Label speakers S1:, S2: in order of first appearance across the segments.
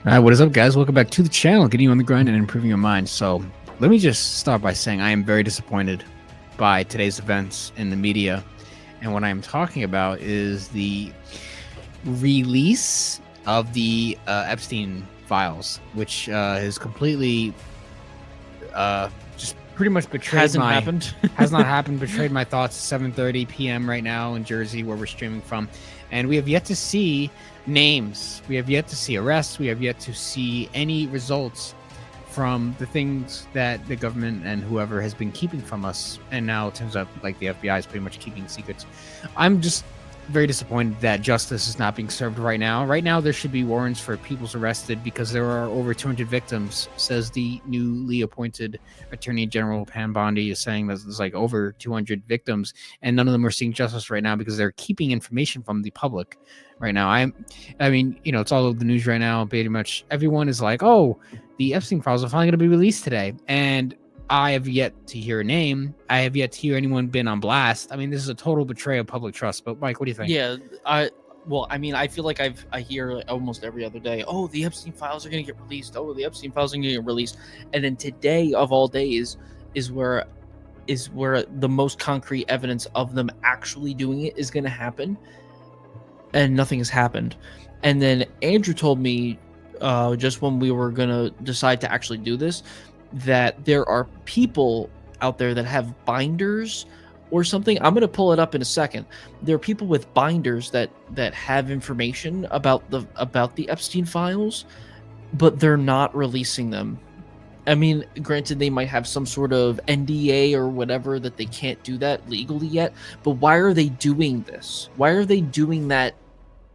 S1: All right, what is up, guys? Welcome back to the channel, getting you on the grind and improving your mind. So, let me just start by saying I am very disappointed by today's events in the media. And what I'm talking about is the release of the Epstein files, which has completely just pretty much betrayed
S2: Hasn't happened.
S1: has not happened, betrayed my thoughts. 7:30 p.m. right now in Jersey, where we're streaming from. And we have yet to see names. We have yet to see arrests. We have yet to see any results from the things that the government and whoever has been keeping from us. And now it turns out like the FBI is pretty much keeping secrets. I'm just very disappointed that justice is not being served right now. Right now, there should be warrants for people's arrested because there are over 200 victims, says the newly appointed Attorney General Pam Bondi is saying that there's like over 200 victims, and none of them are seeing justice right now because they're keeping information from the public right now. I mean, you know, it's all over the news right now. Pretty much everyone is like, oh, the Epstein files are finally going to be released today. And I have yet to hear a name. I have yet to hear anyone been on blast. I mean, this is a total betrayal of public trust. But Mike, what do you think?
S2: Yeah, I feel like I hear like almost every other day, oh, the Epstein files are gonna get released. Oh, the Epstein files are gonna get released. And then today of all days is where the most concrete evidence of them actually doing it is gonna happen. And nothing has happened. And then Andrew told me just when we were gonna decide to actually do this, that there are people out there that have binders or something. I'm going to pull it up in a second. There are people with binders that have information about the Epstein files, but they're not releasing them. I mean, granted, they might have some sort of NDA or whatever that they can't do that legally yet, but why are they doing this? Why are they doing that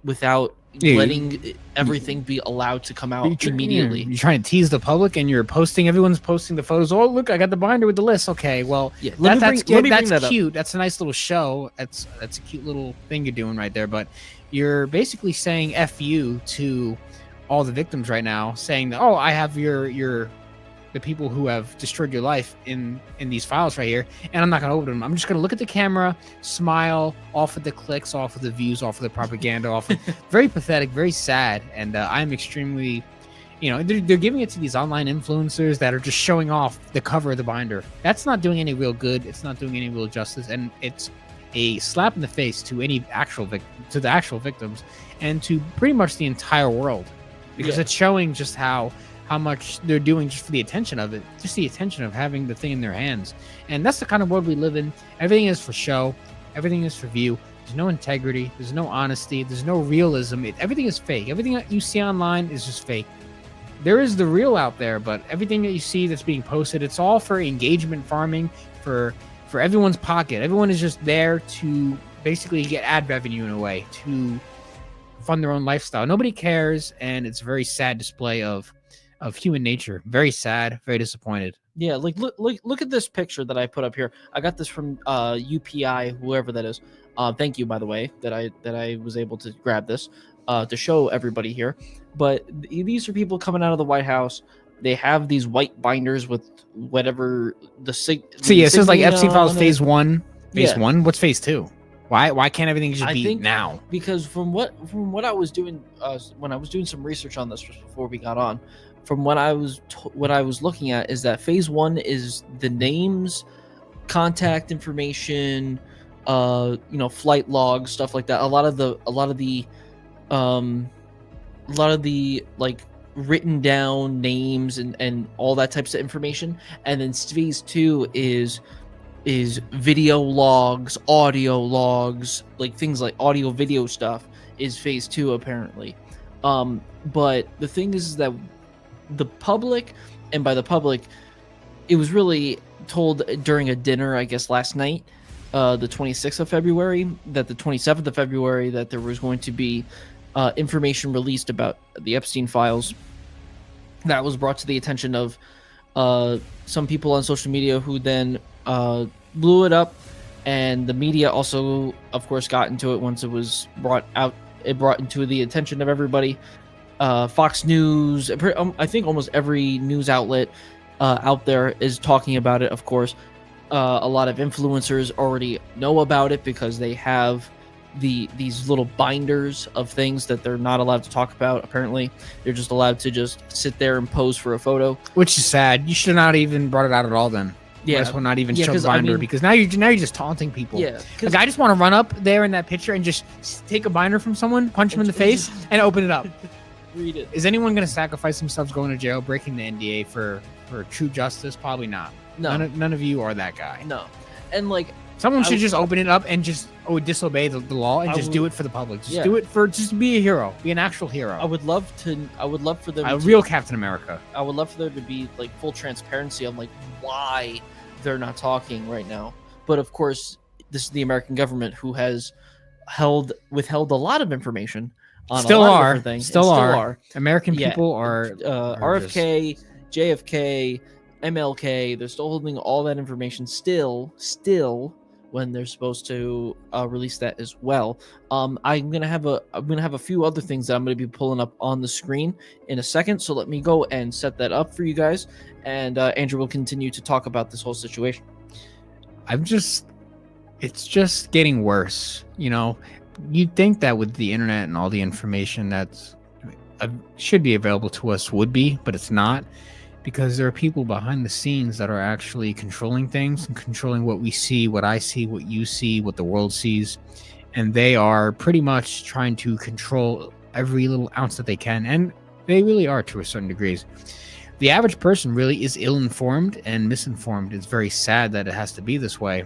S2: without letting everything be allowed to come out immediately?
S1: You're trying to tease the public, and everyone's posting the photos. Oh, look, I got the binder with the list. Okay, well,
S2: yeah,
S1: that's cute. That's a nice little show. That's a cute little thing you're doing right there. But you're basically saying "F you" to all the victims right now, saying that, oh, I have the people who have destroyed your life in these files right here, and I'm not gonna open them. I'm just gonna look at the camera, smile, off of the clicks, off of the views, off of the propaganda, off of very pathetic, very sad. And I'm extremely, you know, they're giving it to these online influencers that are just showing off the cover of the binder. That's not doing any real good. It's not doing any real justice, and it's a slap in the face to the actual victims and to pretty much the entire world, because it's showing just how much they're doing just for the attention of it, just the attention of having the thing in their hands. And that's the kind of world we live in. Everything is for show. Everything is for view. There's no integrity. There's no honesty. There's no realism. Everything is fake. Everything that you see online is just fake. There is the real out there, but everything that you see that's being posted, it's all for engagement farming, for everyone's pocket. Everyone is just there to basically get ad revenue in a way, to fund their own lifestyle. Nobody cares, and it's a very sad display of human nature. Very sad, very disappointed.
S2: Yeah, like look at this picture that I put up here. I got this from UPI, whoever that is. Thank you, by the way, that I was able to grab this to show everybody here. But these are people coming out of the White House. They have these white binders with whatever the
S1: it says like Epstein files phase 1. Phase 1. What's phase 2? Why can't everything just be now?
S2: Because from what I was doing when I was doing some research on this just before we got on, from what I was looking at is that phase 1 is the names, contact information, flight logs, stuff like that. A lot of the like written down names and all that types of information. And then phase 2 is video logs, audio logs, like things like audio video stuff is phase 2 apparently. But the thing is that the public, and by the public, it was really told during a dinner, I guess last night, the 26th of February, that the 27th of February, that there was going to be information released about the Epstein files. That was brought to the attention of some people on social media, who then blew it up, and the media also, of course, got into it once it was brought out. It brought into the attention of everybody. Fox News, I think almost every news outlet out there is talking about it, of course. A lot of influencers already know about it because they have these little binders of things that they're not allowed to talk about. Apparently, they're just allowed to just sit there and pose for a photo,
S1: which is sad. You should have not even brought it out at all. Then,
S2: yeah,
S1: might as well not even show the binder, because now you're just taunting people.
S2: Yeah,
S1: like, I just want to run up there in that picture and just take a binder from someone, punch him in the face, and open it up.
S2: Read it.
S1: Is anyone going to sacrifice themselves going to jail, breaking the NDA for true justice? Probably not.
S2: No,
S1: none of you are that guy.
S2: No, and like.
S1: Someone should just open it up and just disobey the law and just do it for the public. Just do it just be a hero, be an actual hero.
S2: I would love for them
S1: a real Captain America.
S2: I would love for there to be like full transparency on like why they're not talking right now. But of course, this is the American government who has withheld a lot of information on a lot of different things.
S1: Still are. American people are
S2: RFK, JFK, MLK. They're still holding all that information still when they're supposed to release that as well. I'm gonna have a few other things that I'm gonna be pulling up on the screen in a second. So let me go and set that up for you guys, and Andrew will continue to talk about this whole situation.
S1: It's just getting worse. You know, you'd think that with the internet and all the information that's should be available to us would be, but it's not. Because there are people behind the scenes that are actually controlling things and controlling what we see, what I see, what you see, what the world sees. And they are pretty much trying to control every little ounce that they can. And they really are to a certain degree. The average person really is ill-informed and misinformed. It's very sad that it has to be this way.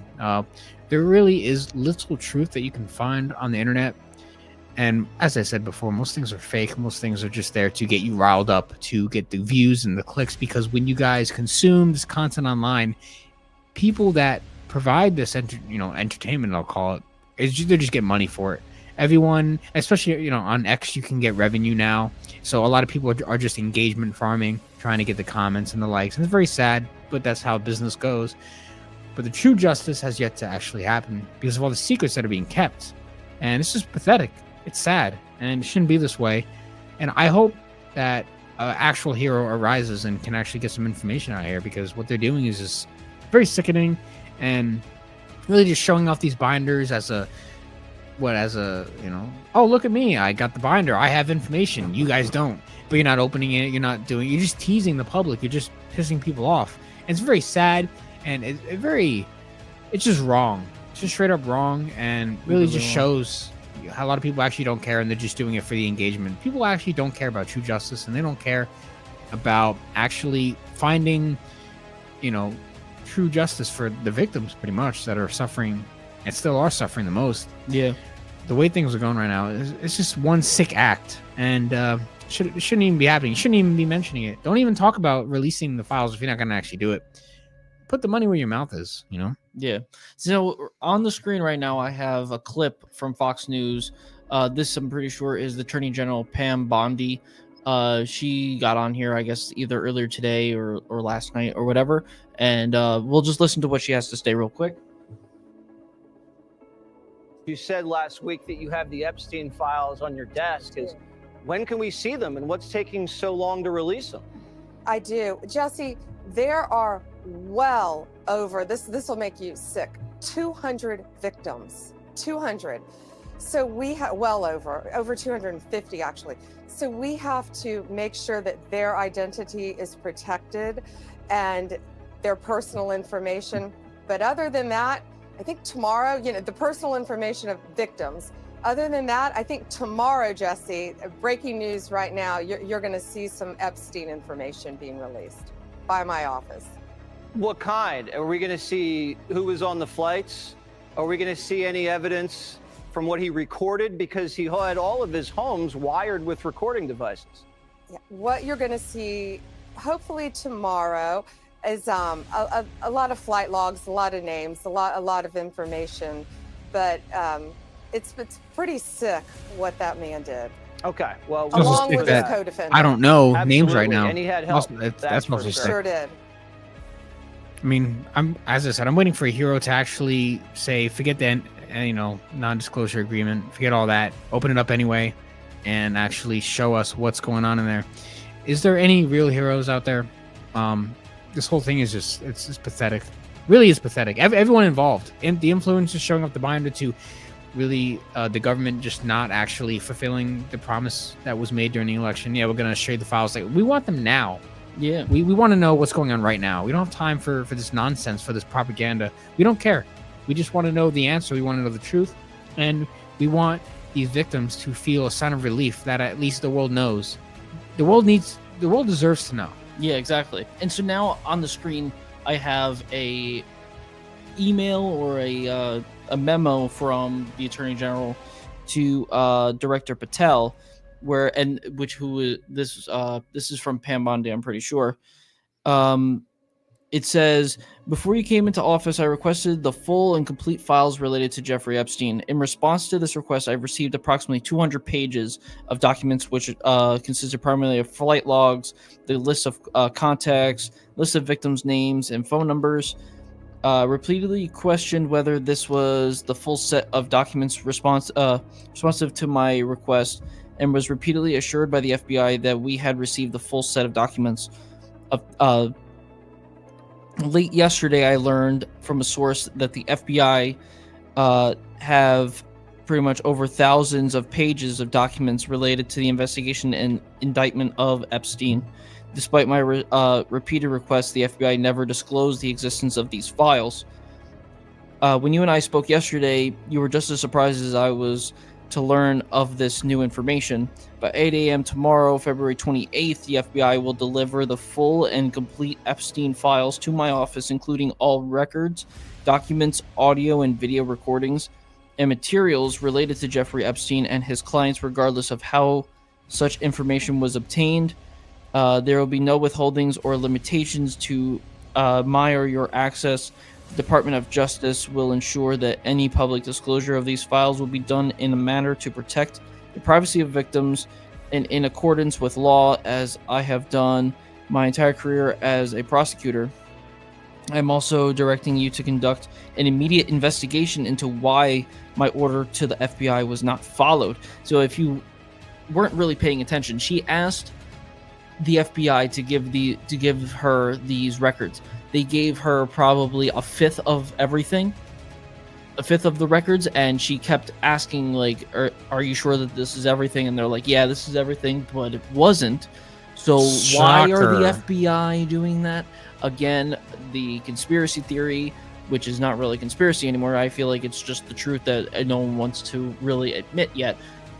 S1: There really is little truth that you can find on the internet. And as I said before, most things are fake. Most things are just there to get you riled up, to get the views and the clicks. Because when you guys consume this content online, people that provide this, entertainment, I'll call it, they just get money for it. Everyone, especially on X, you can get revenue now. So a lot of people are just engagement farming, trying to get the comments and the likes. And it's very sad, but that's how business goes. But the true justice has yet to actually happen because of all the secrets that are being kept. And it's just pathetic. It's sad, and it shouldn't be this way. And I hope that an actual hero arises and can actually get some information out here, because what they're doing is just very sickening and really just showing off these binders as oh, look at me, I got the binder, I have information, you guys don't. But you're not opening it, you're just teasing the public, you're just pissing people off. And it's very sad, and it's just wrong. It's just straight up wrong, and really just shows a lot of people actually don't care, and they're just doing it for the engagement. People actually don't care about true justice, and they don't care about actually finding, true justice for the victims, pretty much, that are suffering and still are suffering the most.
S2: Yeah.
S1: The way things are going right now, it's just one sick act, and shouldn't even be happening. You shouldn't even be mentioning it. Don't even talk about releasing the files if you're not going to actually do it. Put the money where your mouth is,
S2: Yeah. So on the screen right now, I have a clip from Fox News. This, I'm pretty sure, is the Attorney General Pam Bondi. She got on here, I guess, either earlier today or last night or whatever. And we'll just listen to what she has to say real quick.
S3: You said last week that you have the Epstein files on your desk. When can we see them, and what's taking so long to release them?
S4: I do. Jesse, there are well over, this will make you sick, 200 victims. 200. So we have over 250 actually. So we have to make sure that their identity is protected and their personal information. But other than that, I think tomorrow, the personal information of victims. Other than that, I think tomorrow, Jesse, breaking news right now, you're going to see some Epstein information being released by my office.
S3: What kind? Are we going to see who was on the flights? Are we going to see any evidence from what he recorded? Because he had all of his homes wired with recording devices.
S4: Yeah, what you're going to see, hopefully tomorrow, is a lot of flight logs, a lot of names, a lot of information. But it's pretty sick what that man did.
S3: Okay, well,
S4: along with his co-defendant.
S1: I don't know names
S3: Absolutely.
S1: right now.
S3: And he had help.
S1: That's mostly
S3: for
S1: sick.
S4: Sure did.
S1: I mean, as I said, I'm waiting for a hero to actually say, forget the non-disclosure agreement, forget all that, open it up anyway, and actually show us what's going on in there. Is there any real heroes out there? This whole thing is it's pathetic. Really is pathetic. Everyone involved, the influencers showing up the binder to really the government just not actually fulfilling the promise that was made during the election. Yeah, we're going to show you the files. Like, we want them now.
S2: Yeah.
S1: We want to know what's going on right now. We don't have time for this nonsense, for this propaganda. We don't care. We just want to know the answer. We want to know the truth. And we want these victims to feel a sign of relief that at least the world knows. The world deserves to know.
S2: Yeah, exactly. And so now on the screen, I have a email or a memo from the Attorney General to Director Patel, this is from Pam Bondi, I'm pretty sure. It says, before you came into office, I requested the full and complete files related to Jeffrey Epstein. In response to this request, I've received approximately 200 pages of documents, which consisted primarily of flight logs, the list of contacts, list of victims' names and phone numbers. Repeatedly questioned whether this was the full set of documents responsive to my request, and was repeatedly assured by the FBI that we had received the full set of documents. Late yesterday, I learned from a source that the FBI have pretty much over thousands of pages of documents related to the investigation and indictment of Epstein. Despite my repeated requests, the FBI never disclosed the existence of these files. When you and I spoke yesterday, you were just as surprised as I was to learn of this new information. By 8 a.m. tomorrow, February 28th, the FBI will deliver the full and complete Epstein files to my office, including all records, documents, audio and video recordings, and materials related to Jeffrey Epstein and his clients, regardless of how such information was obtained. There will be no withholdings or limitations to my or your access. The Department of Justice will ensure that any public disclosure of these files will be done in a manner to protect the privacy of victims and in accordance with law, as I have done my entire career as a prosecutor. I'm also directing you to conduct an immediate investigation into why my order to the FBI was not followed. So if you weren't really paying attention, she asked the FBI to give her these records. They gave her probably a fifth of everything, a fifth of the records, and she kept asking, like, are you sure that this is everything? And they're like, yeah, this is everything, but it wasn't. So why are the FBI doing that? Again, the conspiracy theory, which is not really conspiracy anymore, I feel like it's just the truth that no one wants to really admit yet,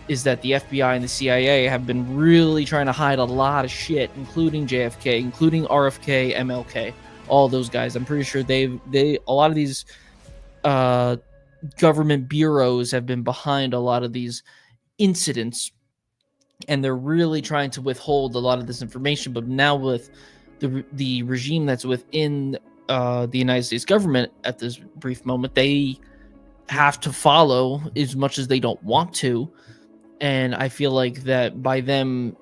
S2: is that the FBI and the CIA have been really trying to hide a lot of shit, including JFK, including RFK, MLK, all those guys. I'm pretty sure a lot of these government bureaus have been behind a lot of these incidents, and they're really trying to withhold a lot of this information. But now with the regime that's within the United States government at this brief moment, they have to follow as much as they don't want to. And I feel like that by them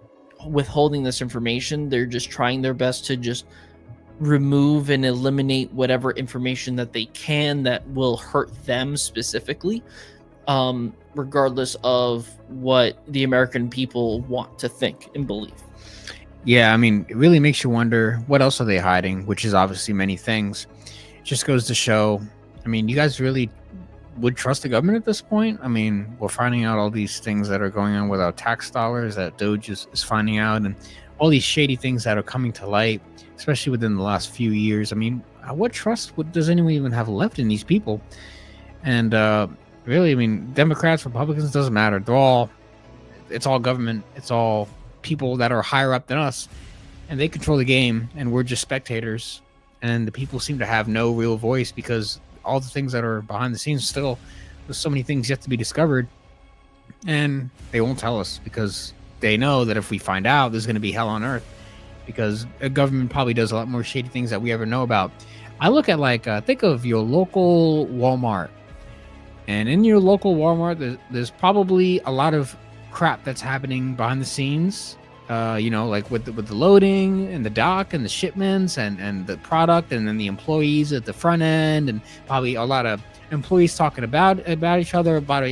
S2: withholding this information, they're just trying their best to just remove and eliminate whatever information that they can that will hurt them specifically, regardless of what the American people want to think and believe.
S1: Yeah, I mean, it really makes you wonder, what else are they hiding? Which is obviously many things. It just goes to show, I mean, you guys really would trust the government at this point? I mean, we're finding out all these things that are going on with our tax dollars that Doge is finding out, and all these shady things that are coming to light, especially within the last few years. I mean, what trust does anyone even have left in these people? And really, I mean, Democrats, Republicans, doesn't matter. It's all government. It's all people that are higher up than us, and they control the game, and we're just spectators. And the people seem to have no real voice, because all the things that are behind the scenes, still there's so many things yet to be discovered, and they won't tell us because they know that if we find out, there's going to be hell on earth, because a government probably does a lot more shady things that we ever know about. I look at think of your local Walmart, and in your local Walmart, there's probably a lot of crap that's happening behind the scenes, like with the loading and the dock and the shipments and the product, and then the employees at the front end, and probably a lot of employees talking about each other, about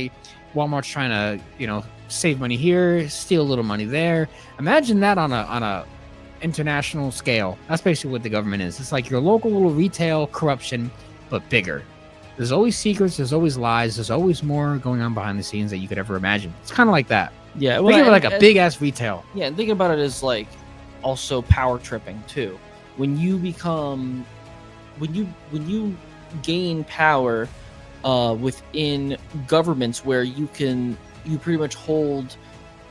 S1: Walmart's trying to, save money here, steal a little money there. Imagine that on a international scale. That's basically what the government is. It's like your local little retail corruption, but bigger. There's always secrets. There's always lies. There's always more going on behind the scenes that you could ever imagine. It's kind of like that.
S2: Yeah,
S1: Think of it like a big ass retail.
S2: Yeah, and think about it as like also power tripping too. When you become, when you gain power within governments where you pretty much hold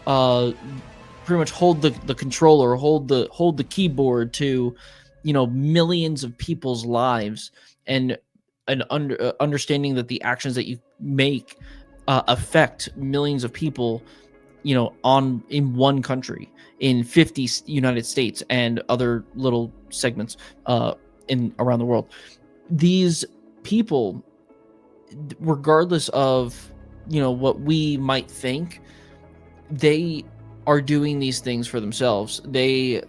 S2: the controller, hold the keyboard to, you know, millions of people's lives, and understanding that the actions that you make affect millions of people, you know, in one country, in 50 United States and other little segments in around the world. These people, regardless of, you know, what we might think, they are doing these things for themselves. They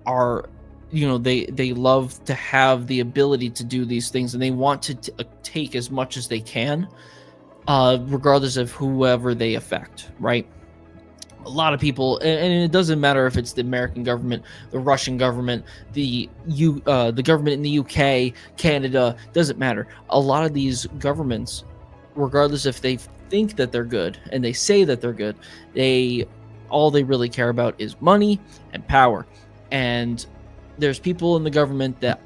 S2: are, you know, they love to have the ability to do these things, and they want to take as much as they can, regardless of whoever they affect, right? A lot of people, and it doesn't matter if it's the American government, the Russian government, the government in the UK, Canada, doesn't matter. A lot of these governments, regardless if they think that they're good and they say that they're good, all they really care about is money and power. And there's people in the government that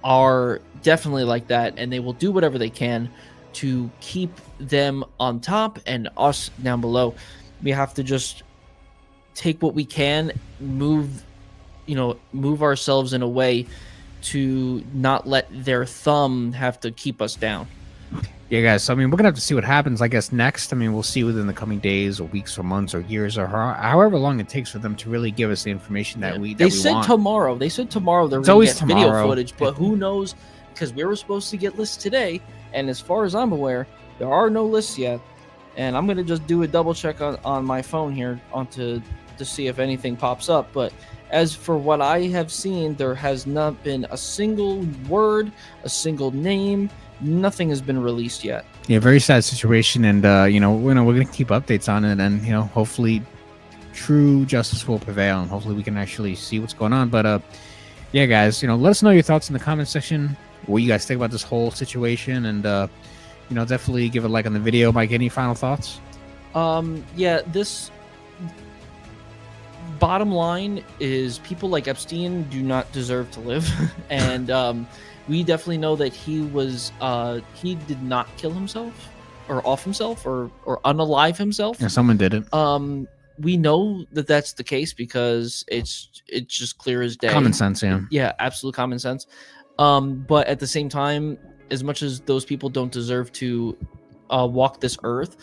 S2: are definitely like that, and they will do whatever they can to keep them on top and us down below. We have to just take what we can, move ourselves in a way to not let their thumb have to keep us down.
S1: Yeah, guys. So, I mean, we're gonna have to see what happens, I guess, next. I mean, we'll see within the coming days or weeks or months or years or however long it takes for them to really give us the information that we want.
S2: Tomorrow. They said tomorrow they're going to get video footage, but who knows? Because we were supposed to get lists today, and as far as I'm aware, there are no lists yet. And I'm gonna just do a double check on my phone here to see if anything pops up. But as for what I have seen, there has not been a single word, a single name. Nothing has been released yet.
S1: Yeah, very sad situation, and we're gonna keep updates on it, and hopefully true justice will prevail, and hopefully we can actually see what's going on. But yeah, guys, let us know your thoughts in the comment section. What you guys think about this whole situation, and definitely give a like on the video. Mike, any final thoughts?
S2: Yeah, this bottom line is people like Epstein do not deserve to live, and we definitely know that he did not kill himself or off himself or unalive himself.
S1: Yeah, someone did it.
S2: We know that that's the case because it's just clear as day.
S1: Common sense, yeah.
S2: Yeah, absolute common sense. But at the same time, as much as those people don't deserve to walk this earth,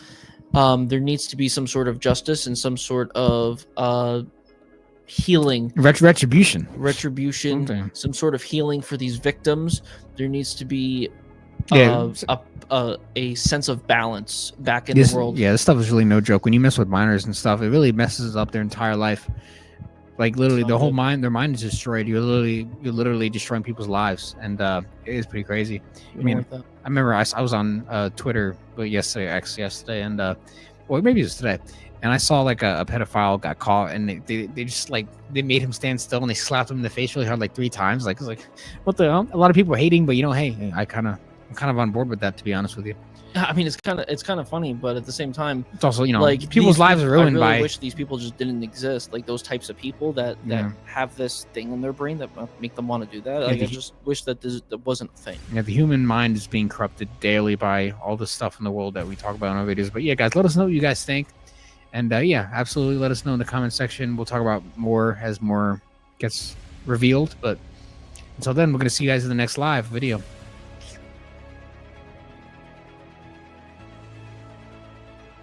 S2: there needs to be some sort of justice and some sort of healing,
S1: retribution,
S2: okay. Some sort of healing for these victims. There needs to be a sense of balance back in the world.
S1: Yeah, this stuff is really no joke. When you mess with minors and stuff, it really messes up their entire life. Like literally, their mind is destroyed. You're literally destroying people's lives, and it is pretty crazy. I mean, I remember I was on Twitter, but yesterday, and or maybe it was today. And I saw like a pedophile got caught, and they just like they made him stand still, and they slapped him in the face really hard like 3 times. Like, it's like, what the hell? A lot of people are hating, but hey, I'm kind of on board with that, to be honest with you.
S2: I mean, it's kind of funny, but at the same time,
S1: it's also like people's lives are ruined.
S2: I really wish these people just didn't exist. Like those types of people that have this thing in their brain that make them want to do that. Like, I just wish that that wasn't a thing.
S1: Yeah, the human mind is being corrupted daily by all the stuff in the world that we talk about in our videos. But yeah, guys, let us know what you guys think. And yeah, absolutely let us know in the comment section. We'll talk about more as more gets revealed. But until then, we're going to see you guys in the next live video.